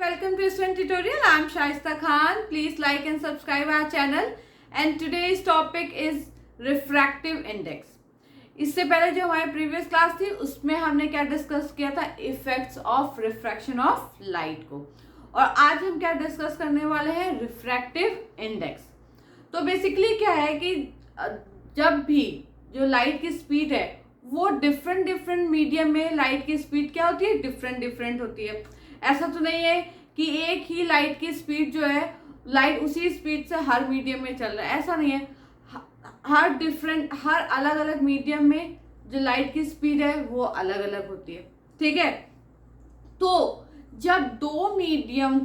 welcome to Student Tutorial. I am Shaista Khan. Please like and subscribe our channel. And today's topic is refractive index. इससे पहले जो हमारी previous class थी उसमें हमने क्या डिस्कस किया था, effects of refraction of light को, और आज हम क्या डिस्कस करने वाले हैं, रिफ्रैक्टिव इंडेक्स। तो बेसिकली क्या है कि जब भी जो लाइट की स्पीड है वो डिफरेंट मीडियम में लाइट की स्पीड क्या होती है, डिफरेंट होती है। ऐसा तो नहीं है कि एक ही लाइट की स्पीड जो है, लाइट उसी स्पीड से हर मीडियम में चल रहा है, ऐसा नहीं है। हर अलग अलग मीडियम में जो लाइट की स्पीड है वो अलग अलग होती है, ठीक है। तो जब दो मीडियम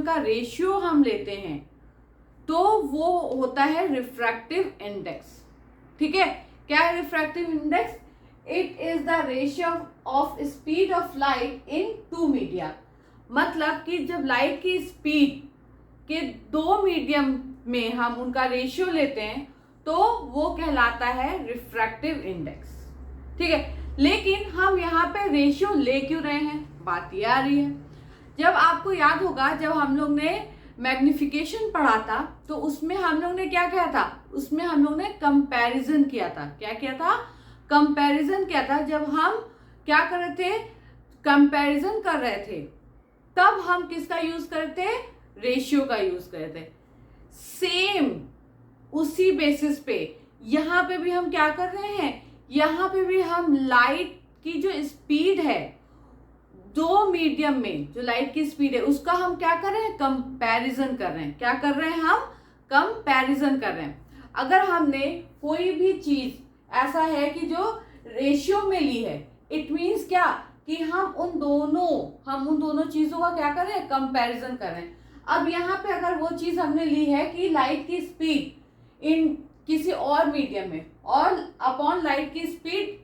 का रेशियो हम लेते हैं तो वो होता है रिफ्रैक्टिव इंडेक्स, ठीक है। क्या है refractive index? It is the ratio of speed of light in two media. मतलब कि जब लाइट की स्पीड के दो मीडियम में हम उनका रेशियो लेते हैं तो वो कहलाता है रिफ्रैक्टिव इंडेक्स, ठीक है। लेकिन हम यहाँ पे रेशियो ले क्यों रहे हैं, बात ये आ रही है। जब आपको याद होगा, जब हम लोग ने मैग्निफिकेशन पढ़ा था तो उसमें हम लोग ने क्या किया था, उसमें हम लोग ने कंपैरिजन किया था। क्या किया था? कंपैरिजन किया था। जब हम क्या कर रहे थे, कंपैरिजन कर रहे थे, तब हम किसका यूज करते थे, रेशियो का यूज कर रहे थे। सेम उसी बेसिस पे यहाँ पे भी हम क्या कर रहे हैं, यहाँ पे भी हम लाइट की जो स्पीड है दो मीडियम में, जो लाइट की स्पीड है उसका हम क्या कर रहे हैं, कंपैरिजन कर रहे हैं। क्या कर रहे हैं हम? कंपैरिजन कर रहे हैं। अगर हमने कोई भी चीज ऐसा है कि जो रेशियो में ली है, इट मीन्स क्या कि हम उन दोनों चीजों का क्या कर रहे हैं, कंपैरिजन कर रहे हैं। अब यहाँ पे अगर वो चीज हमने ली है कि लाइट की स्पीड इन किसी और मीडियम में और अपॉन लाइट की स्पीड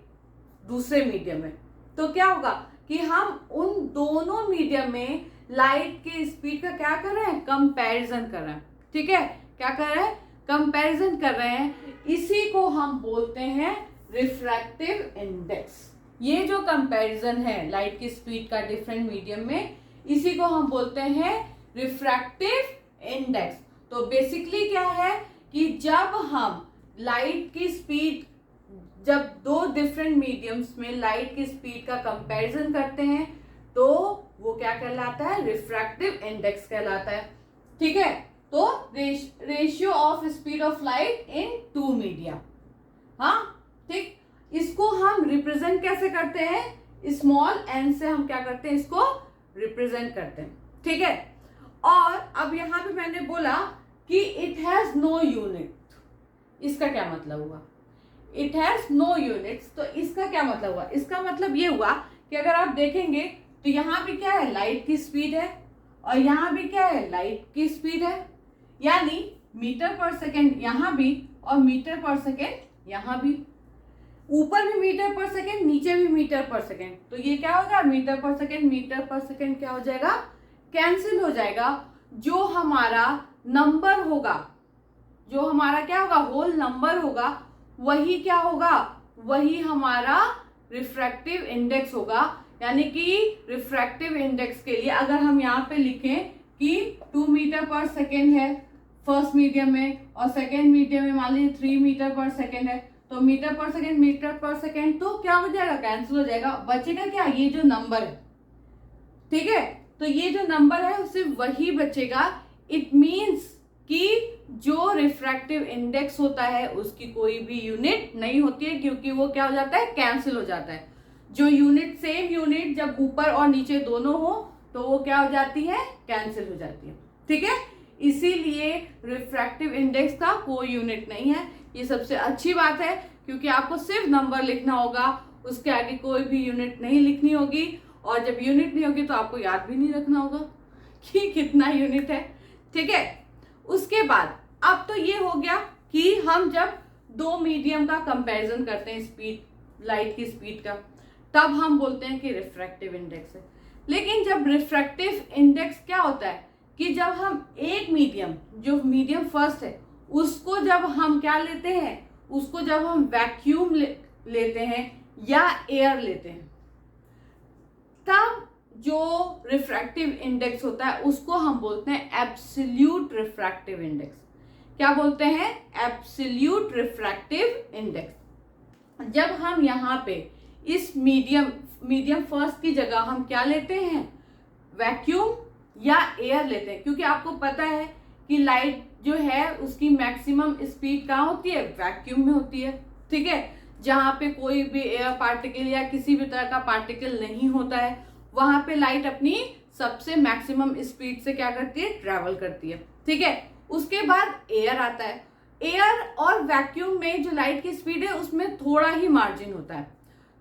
दूसरे मीडियम में, तो क्या होगा कि हम उन दोनों मीडियम में लाइट की स्पीड का क्या कर रहे हैं, कंपैरिजन कर रहे हैं, ठीक है। क्या कर रहे हैं? कंपैरिजन कर रहे हैं। इसी को हम बोलते हैं रिफ्रैक्टिव इंडेक्स। ये जो कंपैरिजन है लाइट की स्पीड का डिफरेंट मीडियम में, इसी को हम बोलते हैं रिफ्रैक्टिव इंडेक्स। तो बेसिकली क्या है कि जब हम लाइट की स्पीड, जब दो डिफरेंट मीडियम्स में लाइट की स्पीड का कंपैरिजन करते हैं तो वो क्या कहलाता है, रिफ्रैक्टिव इंडेक्स कहलाता है, ठीक है। तो ratio of speed of light in two media, हाँ ठीक। इसको हम रिप्रेजेंट कैसे करते हैं, स्मॉल एन से हम क्या करते हैं, इसको रिप्रेजेंट करते हैं, ठीक है। और अब यहाँ पे मैंने बोला कि इट हैज नो यूनिट। इसका क्या मतलब हुआ, इट हैज नो यूनिट्स। तो इसका क्या मतलब हुआ, इसका मतलब ये हुआ कि अगर आप देखेंगे तो यहाँ भी क्या है, लाइट की स्पीड है, और यहाँ भी क्या है, लाइट की स्पीड है। यानी मीटर पर सेकेंड यहाँ भी और मीटर पर सेकेंड यहाँ भी, ऊपर भी मीटर पर सेकेंड, नीचे भी मीटर पर सेकेंड। तो ये क्या होगा, मीटर पर सेकेंड क्या हो जाएगा, कैंसिल हो जाएगा। जो हमारा नंबर होगा, जो हमारा क्या होगा, होल नंबर होगा, वही क्या होगा, वही हमारा रिफ्रैक्टिव इंडेक्स होगा। यानी कि रिफ्रैक्टिव इंडेक्स के लिए अगर हम यहाँ पे लिखें कि 2 मीटर पर सेकेंड है फर्स्ट मीडियम में, और सेकेंड मीडियम में मान लीजिए 3 मीटर पर सेकेंड है, तो मीटर पर सेकेंड तो क्या हो जाएगा, कैंसिल हो जाएगा। बचेगा क्या, ये जो नंबर है, ठीक है। तो ये जो नंबर है सिर्फ वही बचेगा। इट मीन्स कि जो रिफ्रैक्टिव इंडेक्स होता है उसकी कोई भी यूनिट नहीं होती है, क्योंकि वो क्या हो जाता है, कैंसिल हो जाता है। जो यूनिट, सेम यूनिट जब ऊपर और नीचे दोनों हो तो वो क्या हो जाती है, कैंसिल हो जाती है, ठीक है। इसीलिए रिफ्रैक्टिव इंडेक्स का कोई यूनिट नहीं है। ये सबसे अच्छी बात है, क्योंकि आपको सिर्फ नंबर लिखना होगा, उसके आगे कोई भी यूनिट नहीं लिखनी होगी। और जब यूनिट नहीं होगी तो आपको याद भी नहीं रखना होगा कि कितना यूनिट है, ठीक है। उसके बाद अब तो ये हो गया कि हम जब दो मीडियम का कंपैरिजन करते हैं स्पीड, लाइट की स्पीड का, तब हम बोलते हैं कि रिफ्रैक्टिव इंडेक्स है। लेकिन जब रिफ्रैक्टिव इंडेक्स क्या होता है कि जब हम एक मीडियम, जो मीडियम फर्स्ट है, उसको जब हम क्या लेते हैं, उसको जब हम वैक्यूम लेते हैं या एयर लेते हैं, तब जो रिफ्रैक्टिव इंडेक्स होता है उसको हम बोलते हैं एब्सोल्यूट रिफ्रैक्टिव इंडेक्स। क्या बोलते हैं? Absolute refractive index. जब हम यहाँ पे इस मीडियम फर्स्ट की जगह हम क्या लेते हैं? वैक्यूम या एयर लेते हैं, क्योंकि आपको पता है कि लाइट जो है उसकी मैक्सिमम स्पीड कहाँ होती है? वैक्यूम में होती है। ठीक है, जहाँ पे कोई भी एयर पार्टिकल या किसी भी तरह का पार्टिकल नहीं होता है, वहां पे लाइट अपनी सबसे मैक्सिमम स्पीड से क्या करती है? ट्रैवल करती है। ठीक है, उसके बाद एयर आता है। एयर और वैक्यूम में जो लाइट की स्पीड है उसमें थोड़ा ही मार्जिन होता है,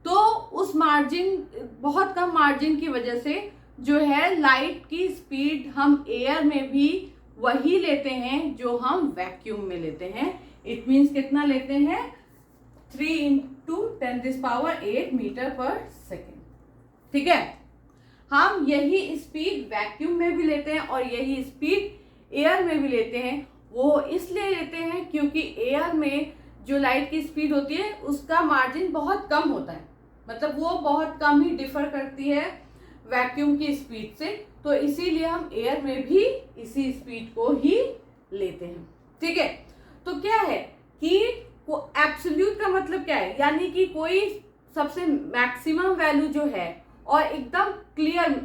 तो उस मार्जिन, बहुत कम मार्जिन की वजह से जो है लाइट की स्पीड हम एयर में भी वही लेते हैं जो हम वैक्यूम में लेते हैं। इट मीन्स कितना लेते हैं? 3 × 10⁸ मीटर पर सेकेंड। ठीक है, हम यही स्पीड वैक्यूम में भी लेते हैं और यही स्पीड एयर में भी लेते हैं। वो इसलिए लेते हैं क्योंकि एयर में जो लाइट की स्पीड होती है उसका मार्जिन बहुत कम होता है, मतलब वो बहुत कम ही डिफर करती है वैक्यूम की स्पीड से, तो इसीलिए हम एयर में भी इसी स्पीड को ही लेते हैं। ठीक है, तो क्या है कि वो एब्सोल्यूट का मतलब क्या है? यानी कि कोई सबसे मैक्सिमम वैल्यू जो है और एकदम क्लियर,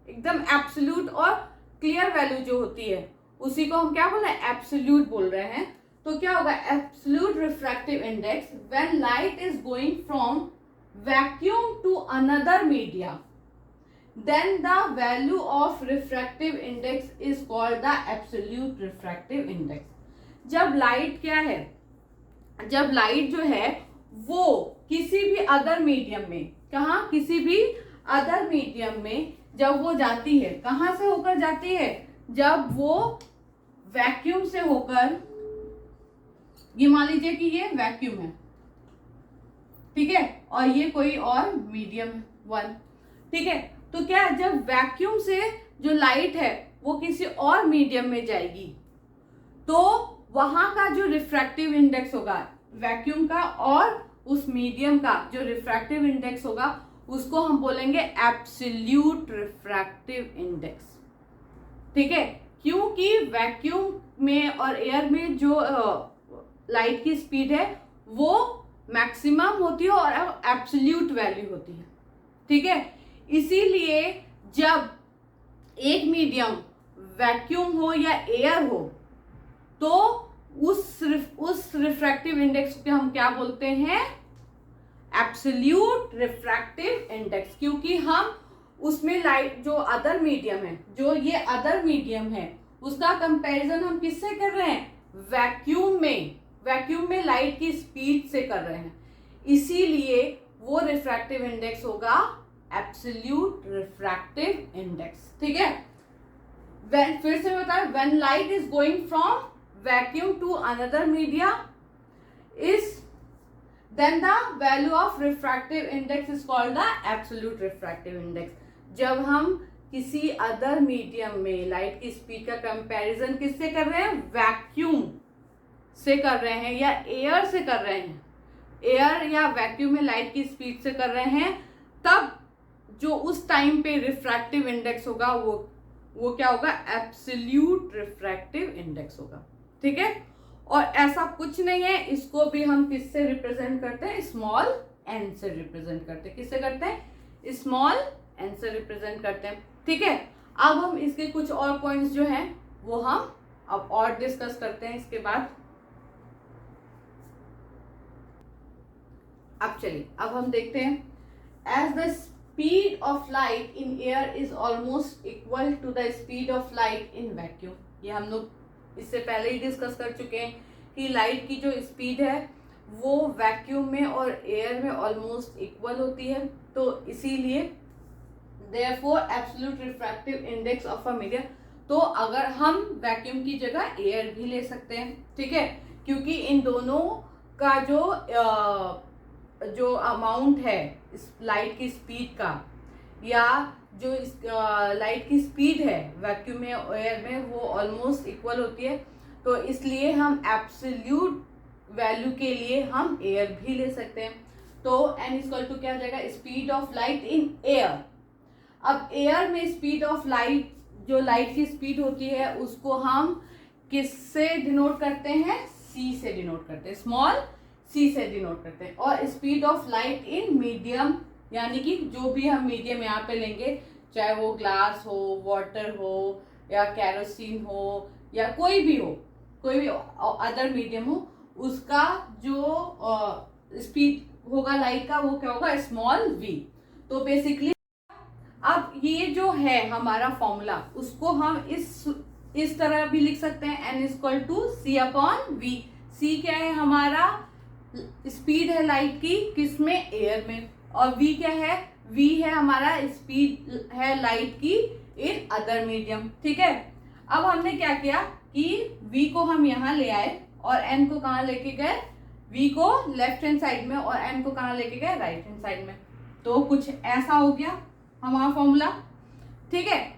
एकदम एब्सोल्यूट और क्लियर वैल्यू जो होती है उसी को हम क्या बोल रहे हैं? एब्सोल्यूट बोल रहे हैं। तो क्या होगा? Absolute refractive index when light is going from vacuum to another media, then the value of refractive index is called the absolute refractive index। जब लाइट क्या है? जब लाइट जो है वो किसी भी अदर मीडियम में, कहा? किसी भी अदर मीडियम में जब वो जाती है, कहां से होकर जाती है? जब वो वैक्यूम से होकर, ये मान लीजिए कि ये वैक्यूम है, ठीक है, और ये कोई और मीडियम 1, ठीक है, तो क्या जब वैक्यूम से जो लाइट है वो किसी और मीडियम में जाएगी तो वहां का जो रिफ्रैक्टिव इंडेक्स होगा वैक्यूम का और उस मीडियम का जो रिफ्रैक्टिव इंडेक्स होगा उसको हम बोलेंगे एब्सोल्यूट रिफ्रैक्टिव इंडेक्स। ठीक है, क्योंकि वैक्यूम में और एयर में जो लाइट की स्पीड है वो मैक्सिमम होती है और एब्सोल्यूट वैल्यू होती है। ठीक है, इसीलिए जब एक मीडियम वैक्यूम हो या एयर हो तो उस रिफ्रैक्टिव इंडेक्स को हम क्या बोलते हैं? एब्सोल्यूट रिफ्रैक्टिव इंडेक्स, क्योंकि हम उसमें लाइट जो अदर मीडियम है, जो ये अदर मीडियम है, उसका कंपैरिजन हम किससे कर रहे हैं? वैक्यूम में लाइट की स्पीड से कर रहे हैं, इसीलिए वो रिफ्रैक्टिव इंडेक्स होगा एब्सोल्यूट रिफ्रैक्टिव इंडेक्स। ठीक है, फिर से बता, when light is going from vacuum to another media is then the value of refractive index is called the absolute refractive index. जब हम किसी अदर मीडियम में लाइट की स्पीड का कंपैरिजन किससे कर रहे हैं? वैक्यूम से कर रहे हैं या एयर से कर रहे हैं, एयर या वैक्यूम में लाइट की स्पीड से कर रहे हैं, तब जो उस टाइम पे रिफ्रैक्टिव इंडेक्स होगा वो क्या होगा? एब्सोल्यूट रिफ्रैक्टिव इंडेक्स होगा। ठीक है, और ऐसा कुछ नहीं है, इसको भी हम किससे रिप्रेजेंट करते हैं? स्मॉल एन से रिप्रेजेंट करते हैं। किससे करते हैं? स्मॉल एन से रिप्रेजेंट करते हैं। ठीक है, अब हम इसके कुछ और पॉइंट्स जो हैं वो हम अब और डिस्कस करते हैं इसके बाद। अब चलिए, अब हम देखते हैं, as the speed of light in air is almost equal to the speed of light in vacuum. ये हम लोग इससे पहले ही डिस्कस कर चुके हैं कि लाइट की जो स्पीड है वो वैक्यूम में और एयर में ऑलमोस्ट इक्वल होती है, तो इसीलिए therefore absolute refractive index of a medium, तो अगर हम वैक्यूम की जगह एयर भी ले सकते हैं। ठीक है, क्योंकि इन दोनों का जो अमाउंट है इस लाइट की स्पीड का, या जो इस लाइट की स्पीड है वैक्यूम में और एयर में, वो ऑलमोस्ट इक्वल होती है, तो इसलिए हम एब्सोल्यूट वैल्यू के लिए हम एयर भी ले सकते हैं। तो n इक्वल टू क्या हो जाएगा? Speed of light in air. अब एयर में स्पीड ऑफ लाइट, जो लाइट की स्पीड होती है उसको हम किससे डिनोट करते हैं? c से डिनोट करते हैं, स्मॉल c से डिनोट करते हैं। और speed of light in medium, यानी कि जो भी हम मीडियम यहाँ पे लेंगे, चाहे वो ग्लास हो, वाटर हो, या कैरोसिन हो, या कोई भी हो, कोई भी अदर मीडियम हो, उसका जो स्पीड होगा लाइट का वो क्या होगा? Small v। तो बेसिकली अब ये जो है हमारा फॉर्मूला, उसको हम इस तरह भी लिख सकते हैं, n equal to c upon v। c क्या है? हमारा स्पीड है लाइट की, किसमें? एयर में। और v क्या है? v है हमारा स्पीड है लाइट की इन अदर मीडियम। ठीक है, अब हमने क्या किया कि v को हम यहाँ ले आए और n को कहाँ लेके गए? v को लेफ्ट हैंड साइड में और n को कहाँ लेके गए? राइट हैंड साइड में। तो कुछ ऐसा हो गया हमारा फॉर्मूला। ठीक है,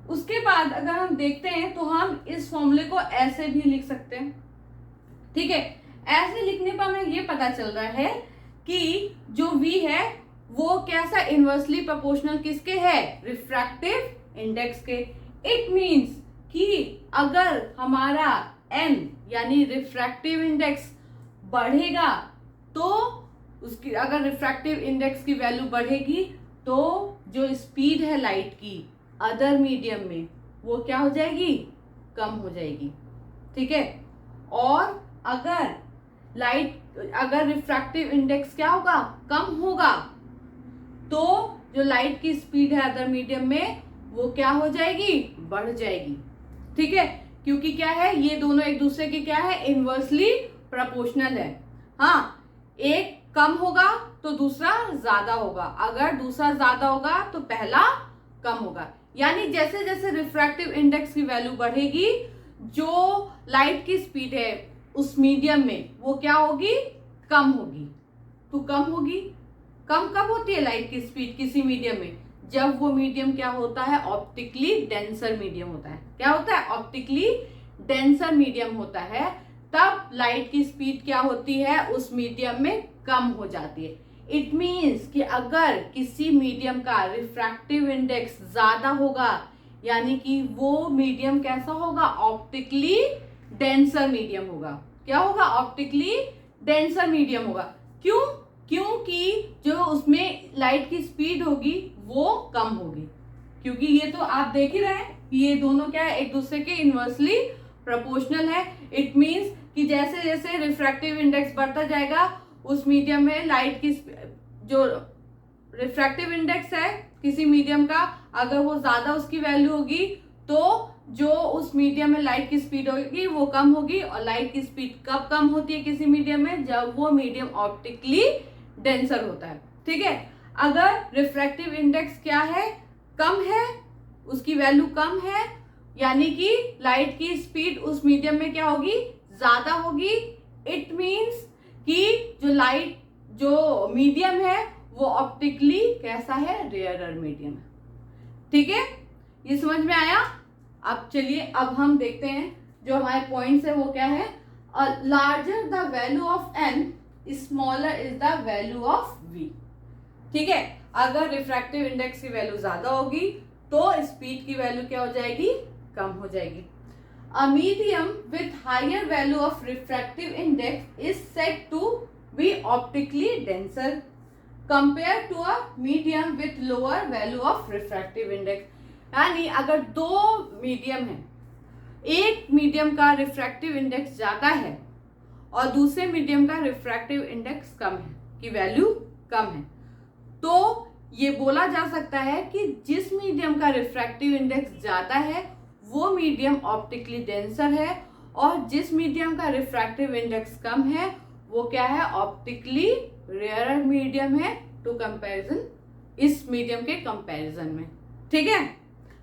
उसके बाद अगर हम देखते हैं तो हम इस फॉर्मूले को ऐसे भी लिख सकते हैं। ठीक है, ऐसे लिखने पर हमें ये पता चल रहा है कि जो v है वो कैसा? इनवर्सली प्रोपोर्शनल किसके है? रिफ्रैक्टिव इंडेक्स के। इट मीन्स कि अगर हमारा n यानी रिफ्रैक्टिव इंडेक्स बढ़ेगा तो उसकी, अगर रिफ्रैक्टिव इंडेक्स की वैल्यू बढ़ेगी तो जो स्पीड है लाइट की अदर मीडियम में वो क्या हो जाएगी? कम हो जाएगी। ठीक है, और अगर रिफ्रैक्टिव इंडेक्स क्या होगा? कम होगा, तो जो लाइट की स्पीड है अदर मीडियम में वो क्या हो जाएगी? बढ़ जाएगी। ठीक है, क्योंकि क्या है? ये दोनों एक दूसरे के क्या है? इनवर्सली प्रोपोर्शनल है। हाँ, एक कम होगा तो दूसरा ज्यादा होगा, अगर दूसरा ज्यादा होगा तो पहला कम होगा। यानी जैसे जैसे रिफ्रैक्टिव इंडेक्स की वैल्यू बढ़ेगी, जो लाइट की स्पीड है उस मीडियम में वो क्या होगी? कम होगी। तो कम होगी, कम कब होती है लाइट की स्पीड किसी मीडियम में? जब वो मीडियम क्या होता है? ऑप्टिकली डेंसर मीडियम होता है। क्या होता है? ऑप्टिकली डेंसर मीडियम होता है। तब लाइट की स्पीड क्या होती है? उस मीडियम में कम हो जाती है। इट मीन्स कि अगर किसी मीडियम का रिफ्रैक्टिव इंडेक्स ज्यादा होगा, यानी कि वो मीडियम कैसा होगा? ऑप्टिकली डेंसर मीडियम होगा। क्या होगा? ऑप्टिकली डेंसर मीडियम होगा। क्यों? क्योंकि जो उसमें लाइट की स्पीड होगी वो कम होगी, क्योंकि ये तो आप देख ही रहे हैं कि ये दोनों क्या है? एक दूसरे के इनवर्सली प्रोपोर्शनल है। इट मीन्स कि जैसे जैसे रिफ्रैक्टिव इंडेक्स बढ़ता जाएगा उस मीडियम में लाइट की जो रिफ्रैक्टिव इंडेक्स है किसी मीडियम का, अगर वो ज्यादा उसकी वैल्यू होगी तो जो उस मीडियम में लाइट की स्पीड होगी वो कम होगी। और लाइट की स्पीड कब कम होती है किसी मीडियम में? जब वो मीडियम ऑप्टिकली डेंसर होता है। ठीक है, अगर रिफ्रैक्टिव इंडेक्स क्या है? कम है, उसकी वैल्यू कम है, यानी कि लाइट की स्पीड उस मीडियम में क्या होगी? ज्यादा होगी। इट मीन्स कि जो मीडियम है वो ऑप्टिकली कैसा है? रेयरर मीडियम है। ठीक है, ये समझ में आया? अब चलिए अब हम देखते हैं जो हमारे पॉइंट्स है वो क्या है? Larger the value of n, smaller is the value of v। ठीक है, अगर रिफ्रैक्टिव इंडेक्स की वैल्यू ज्यादा होगी तो स्पीड की वैल्यू क्या हो जाएगी? कम हो जाएगी। A medium with higher value of refractive index is said to be optically denser compared to a medium with lower value of refractive index। यानी अगर दो मीडियम है, एक मीडियम का रिफ्रैक्टिव इंडेक्स ज्यादा है और दूसरे मीडियम का रिफ्रैक्टिव इंडेक्स कम है, की वैल्यू कम है, तो ये बोला जा सकता है कि जिस मीडियम का रिफ्रैक्टिव इंडेक्स ज्यादा है वो मीडियम ऑप्टिकली डेंसर है, और जिस मीडियम का रिफ्रैक्टिव इंडेक्स कम है वो क्या है? ऑप्टिकली रेयरर मीडियम है टू कंपैरिजन, इस मीडियम के कंपैरिजन में। ठीक है,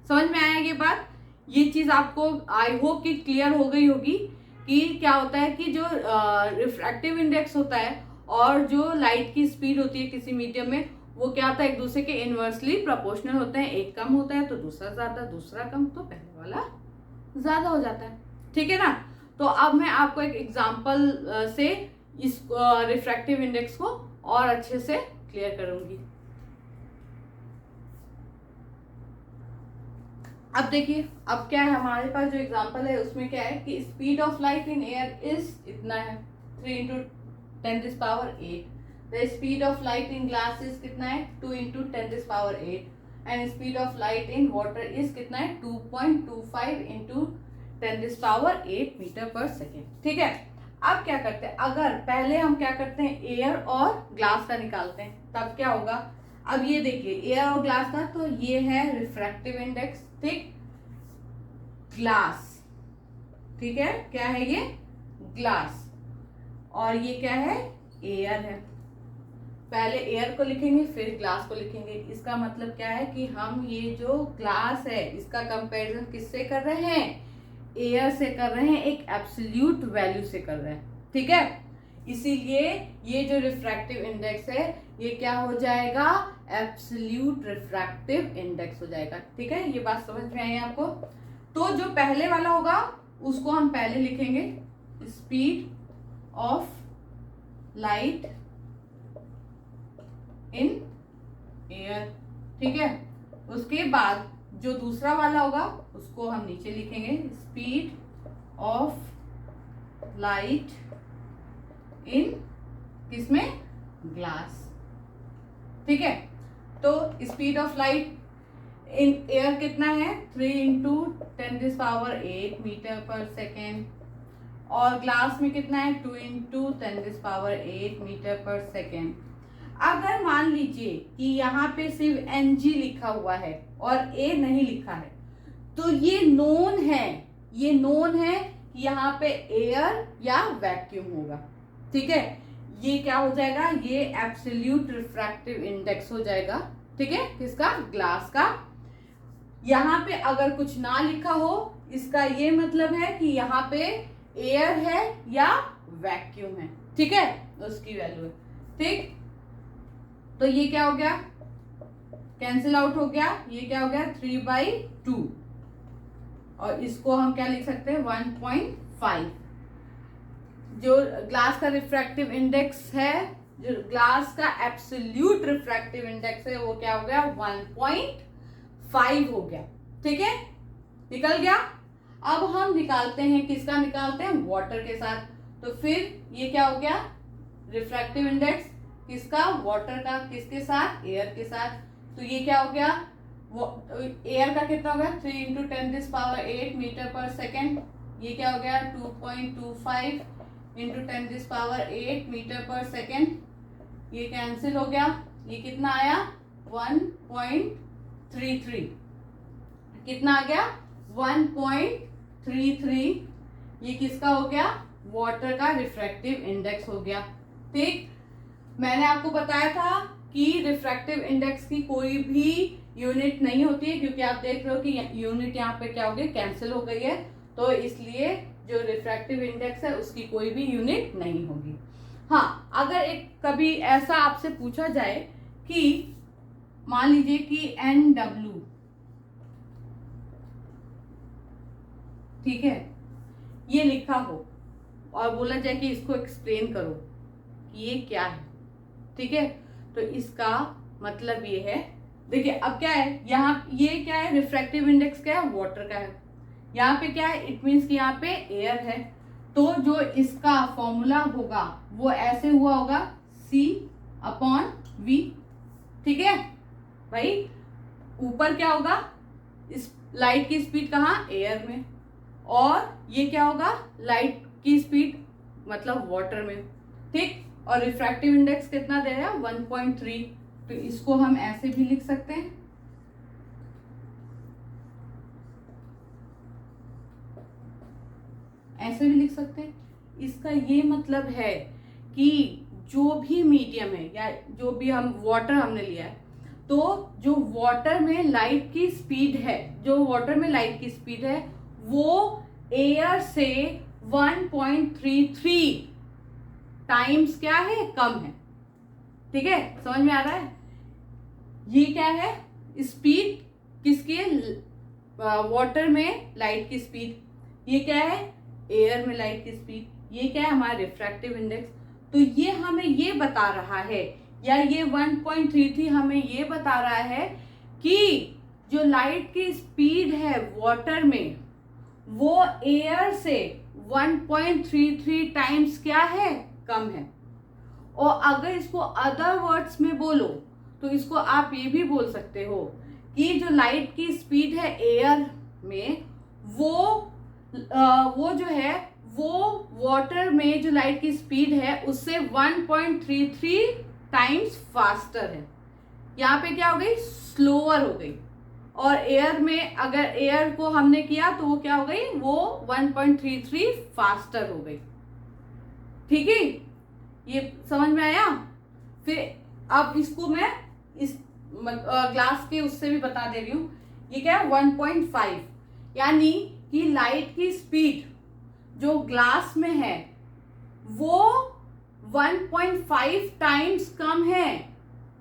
समझ में आया ये बात? ये चीज आपको आई होप कि क्लियर हो गई होगी कि क्या होता है कि जो रिफ्रैक्टिव इंडेक्स होता है और जो लाइट की स्पीड होती है किसी मीडियम में वो क्या होता है? एक दूसरे के इनवर्सली प्रोपोर्शनल होते हैं। एक कम होता है तो दूसरा ज्यादा, दूसरा कम तो पहले वाला ज्यादा हो जाता है। ठीक है ना? तो अब मैं आपको एक एग्जांपल से इस रिफ्रैक्टिव इंडेक्स को और अच्छे से क्लियर करूंगी। अब देखिए, अब क्या है हमारे पास जो एग्जांपल है उसमें क्या है कि speed of light in air is इतना है 3 into 10⁸ the speed of light in glass is कितना है 2 into 10⁸ and speed of light in water is कितना है 2.25 इंटू 10⁸ मीटर पर सेकेंड। ठीक है, अब क्या करते हैं, अगर पहले हम क्या करते हैं एयर और ग्लास का निकालते हैं, तब क्या होगा। अब ये देखिए एयर और ग्लास का, तो ये है रिफ्रैक्टिव इंडेक्स, ठीक, ग्लास, ठीक है, क्या है ये ग्लास, और ये क्या है एयर है। पहले एयर को लिखेंगे फिर ग्लास को लिखेंगे। इसका मतलब क्या है कि हम ये जो ग्लास है इसका कंपैरिजन किससे कर रहे हैं, एयर से कर रहे हैं, एक एब्सोल्यूट वैल्यू से कर रहे हैं। ठीक है, इसीलिए ये जो रिफ्रैक्टिव इंडेक्स है ये क्या हो जाएगा, एब्सोल्यूट रिफ्रैक्टिव इंडेक्स हो जाएगा। ठीक है, ये बात समझ में आई आपको। तो जो पहले वाला होगा उसको हम पहले लिखेंगे, speed of light in air. ठीक है, उसके बाद जो दूसरा वाला होगा उसको हम नीचे लिखेंगे, स्पीड ऑफ लाइट इन किसमें, ग्लास। ठीक है, तो speed of light in air कितना है 3 इंटू 10⁸ मीटर पर सेकेंड, और ग्लास में कितना है 2 इंटू 10⁸ मीटर पर सेकेंड। अगर मान लीजिए कि यहाँ पे सिर्फ ng लिखा हुआ है और a नहीं लिखा है, तो ये नोन है, ये नोन है कि यहाँ पे एयर या वैक्यूम होगा। ठीक है, ये क्या हो जाएगा, ये एब्सोल्यूट रिफ्रैक्टिव इंडेक्स हो जाएगा। ठीक है, किसका, ग्लास का। यहाँ पे अगर कुछ ना लिखा हो इसका ये मतलब है कि यहाँ पे एयर है या वैक्यूम है। ठीक है, उसकी वैल्यू है। ठीक, तो ये क्या हो गया, कैंसिल आउट हो गया, ये क्या हो गया 3/2, और इसको हम क्या लिख सकते हैं 1.5। जो ग्लास का रिफ्रैक्टिव इंडेक्स है, जो ग्लास का एब्सोल्यूट रिफ्रैक्टिव इंडेक्स है वो क्या हो गया 1.5 हो गया। ठीक है, निकल गया। अब हम निकालते हैं, किसका निकालते हैं, वाटर के साथ। तो फिर ये क्या हो गया, रिफ्रैक्टिव इंडेक्स किसका, वाटर का, किसके साथ, एयर के साथ। तो ये क्या हो गया, वो एयर का कितना हो गया 3 इंटू 10⁸ मीटर पर सेकेंड, ये क्या हो गया 2.25 इंटू 10⁸ मीटर पर सेकेंड, ये कैंसिल हो गया, ये कितना आया 1.33, कितना आ गया 1.33, ये किसका हो गया, वाटर का रिफ्रैक्टिव इंडेक्स हो गया। ठीक, मैंने आपको बताया था कि रिफ्रैक्टिव इंडेक्स की कोई भी यूनिट नहीं होती है, क्योंकि आप देख रहे हो कि यूनिट यहाँ पे क्या हो गई, कैंसिल हो गई है, तो इसलिए जो रिफ्रैक्टिव इंडेक्स है उसकी कोई भी यूनिट नहीं होगी। हाँ, अगर एक कभी ऐसा आपसे पूछा जाए कि मान लीजिए कि NW, ठीक है, ये लिखा हो और बोला जाए कि इसको एक्सप्लेन करो कि ये क्या है। ठीक है, तो इसका मतलब ये है, देखिए अब क्या है, यहाँ ये क्या है, रिफ्रैक्टिव इंडेक्स क्या है, वाटर का है। यहाँ पे क्या है, इट मीन्स कि यहाँ पे एयर है, तो जो इसका फॉर्मूला होगा वो ऐसे हुआ होगा C/V। ठीक है भाई, ऊपर क्या होगा, इस लाइट की स्पीड कहाँ, एयर में, और ये क्या होगा, लाइट की स्पीड मतलब वाटर में। ठीक, और रिफ्रैक्टिव इंडेक्स कितना दे रहा है 1.3, तो इसको हम ऐसे भी लिख सकते हैं, ऐसे भी लिख सकते हैं। इसका ये मतलब है कि जो भी मीडियम है या जो भी हम वाटर हमने लिया है, तो जो वाटर में लाइट की स्पीड है, जो वाटर में लाइट की स्पीड है वो एयर से 1.33 टाइम्स क्या है, कम है। ठीक है, समझ में आ रहा है, ये क्या है, स्पीड किसकी है, वाटर में लाइट की स्पीड, ये क्या है, एयर में लाइट की स्पीड, ये क्या है, हमारा रिफ्रैक्टिव इंडेक्स। तो ये हमें ये बता रहा है, या ये 1.33 हमें ये बता रहा है कि जो लाइट की स्पीड है वाटर में वो एयर से 1.33 टाइम्स क्या है, कम है। और अगर इसको अदर वर्ड्स में बोलो तो इसको आप ये भी बोल सकते हो कि जो लाइट की स्पीड है एयर में वो जो है वो वाटर में जो लाइट की स्पीड है उससे 1.33 टाइम्स फास्टर है। यहाँ पे क्या हो गई, स्लोअर हो गई। और एयर में अगर एयर को हमने किया तो वो क्या हो गई, वो 1.33 फास्टर हो गई। ठीक है, ये समझ में आया। फिर अब इसको मैं इस ग्लास के उससे भी बता दे रही हूँ। ये क्या है 1.5, यानी कि लाइट की स्पीड जो ग्लास में है वो 1.5 टाइम्स कम है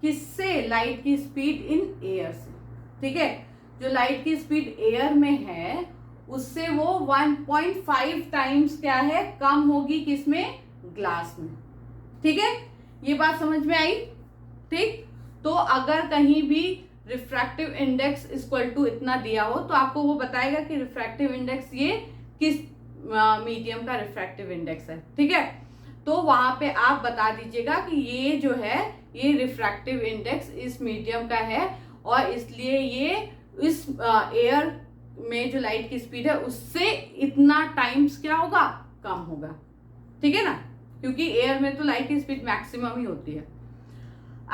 किससे, लाइट की स्पीड इन एयर से। ठीक है, जो लाइट की स्पीड एयर में है उससे वो 1.5 टाइम्स क्या है, कम होगी किसमें, ग्लास में। ठीक है, ये बात समझ में आई। ठीक, तो अगर कहीं भी रिफ्रैक्टिव इंडेक्स इक्वल टू इतना दिया हो तो आपको वो बताएगा कि रिफ्रैक्टिव इंडेक्स ये किस मीडियम का रिफ्रैक्टिव इंडेक्स है। ठीक है, तो वहां पे आप बता दीजिएगा कि ये जो है ये रिफ्रैक्टिव इंडेक्स इस मीडियम का है और इसलिए ये इस एयर में जो लाइट की स्पीड है उससे इतना टाइम्स क्या होगा, कम होगा। ठीक है ना, क्योंकि एयर में तो लाइट की स्पीड मैक्सिमम ही होती है।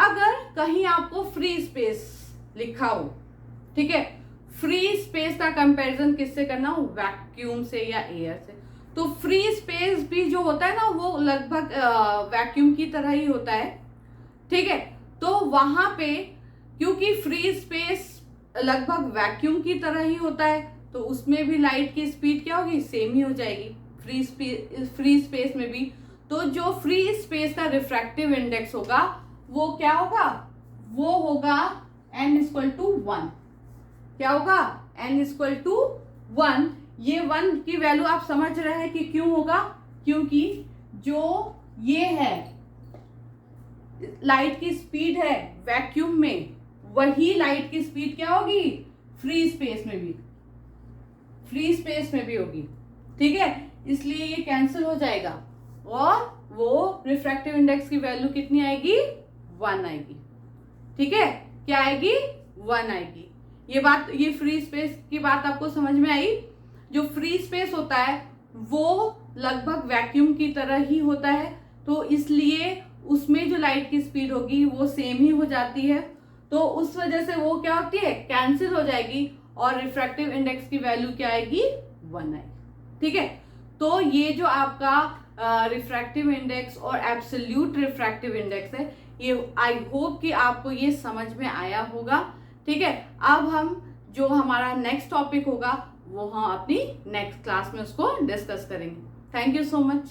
अगर कहीं आपको फ्री स्पेस लिखा हो, ठीक है, फ्री स्पेस का कंपैरिजन किससे करना हो, वैक्यूम से या एयर से। तो फ्री स्पेस भी जो होता है ना वो लगभग वैक्यूम की तरह ही होता है। ठीक है, तो वहां पे क्योंकि फ्री स्पेस लगभग वैक्यूम की तरह ही होता है तो उसमें भी लाइट की स्पीड क्या होगी, सेम ही हो जाएगी फ्री स्पेस में भी। तो जो फ्री स्पेस का रिफ्रैक्टिव इंडेक्स होगा वो क्या होगा, वो होगा n इक्वल टू 1। क्या होगा, n इक्वल टू 1। ये 1 की वैल्यू आप समझ रहे हैं कि क्यों होगा, क्योंकि जो ये है लाइट की स्पीड है वैक्यूम में वही लाइट की स्पीड क्या होगी, फ्री स्पेस में भी होगी। ठीक है, इसलिए ये कैंसिल हो जाएगा और वो रिफ्रैक्टिव इंडेक्स की वैल्यू कितनी आएगी, 1 आएगी। ठीक है, क्या आएगी, 1 आएगी। ये फ्री स्पेस की बात आपको समझ में आई। जो फ्री स्पेस होता है वो लगभग वैक्यूम की तरह ही होता है तो इसलिए उसमें जो लाइट की स्पीड होगी वो सेम ही हो जाती है। तो उस वजह से वो क्या होती है, कैंसिल हो जाएगी और रिफ्रैक्टिव इंडेक्स की वैल्यू क्या आएगी, 1 आएगी। ठीक है, तो ये जो आपका रिफ्रैक्टिव इंडेक्स और एब्सोल्यूट रिफ्रैक्टिव इंडेक्स है ये आई होप कि आपको ये समझ में आया होगा। ठीक है, अब हम जो हमारा नेक्स्ट टॉपिक होगा वो हम अपनी नेक्स्ट क्लास में उसको डिस्कस करेंगे। Thank you so much.